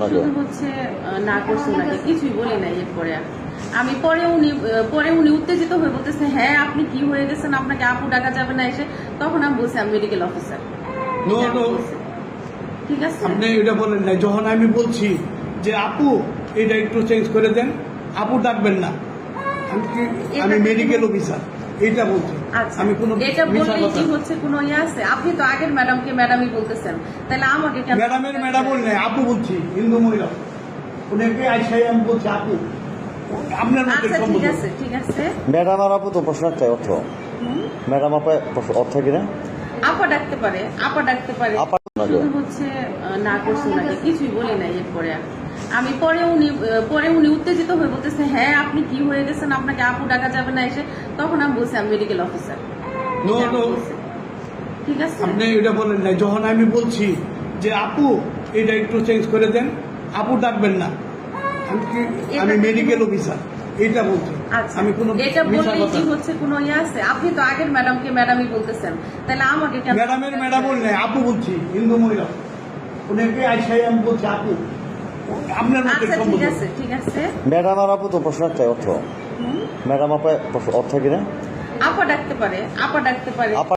শুধু হচ্ছে না করছে ওনাকে কিছুই বলি নাই। এরপরে আমি পরে উনি উত্তেজিত হয়ে বলতেছে, হ্যাঁ আপনি কি হয়ে গেছেন, আপনাকে আপু ডাকা যাবে না এসে। তখন আমি বলছি আমি মেডিকেল অফিসার। ঠিক আছে, আপনি এটা বলেন না। যখন আমি বলছি যে আপু এটা একটু চেঞ্জ করে দেন, আপু ডাকবেন না, আমি মেডিকেল অফিসার এইটা বলছি। আচ্ছা, আমি কোনো এটা বললেই কি হচ্ছে কোনো ইয়ে আছে? আপনি তো আগের ম্যাডামকে ম্যাডামই বলতেছেন, তাহলে আমাকে কেন ম্যাডাম বললেন আপু বলছি, হিন্দু মহিলা ওনাকে আইসাই আমি বলছি আপু। আপনার মধ্যে আচ্ছা ঠিক সম্পর্ক আছে, ঠিক আছে। ম্যাডাম আর আপু তো প্রশ্ন একটাই অর্থ। ম্যাডাম আপা অর্থ কিনা আপা ডাকতে পারে, আপা ডাকতে পারে। আপা শুধু হচ্ছে না করছে ওনাকে কিছুই বলি নাই। এরপরে আমি পরে উনি উত্তেজিত হয়ে বলতেছে, হ্যাঁ আপনি কি হয়ে গেছেন, আপনাকে আপু ডাকা যাবে না এসে। তখন আমি বলছি আমি মেডিকেল অফিসার। ঠিক আছে, আপনি এটা বলেন না। যখন আমি বলছি যে আপু এটা একটু চেঞ্জ করে দেন, আপু ডাকবেন না, আমি মেডিকেল অফিসার এইটা বলছি। আচ্ছা, আমি কোনো এটা বললেই কি হচ্ছে কোনো ইয়ে আছে? আপনি তো আগের ম্যাডামকে ম্যাডামই বলতেছেন, তাহলে আমাকে কেন ম্যাডাম বললেন আপু বলছি, হিন্দু মহিলা ওনাকে আইসাই আমি বলছি আপু। আপনার মধ্যে আচ্ছা ঠিক সম্পর্ক আছে, ঠিক আছে। ম্যাডাম আর আপু তো প্রশ্ন একটাই অর্থ। ম্যাডাম আপা অর্থ কিনা আপা ডাকতে পারে, আপা ডাকতে পারে। আপা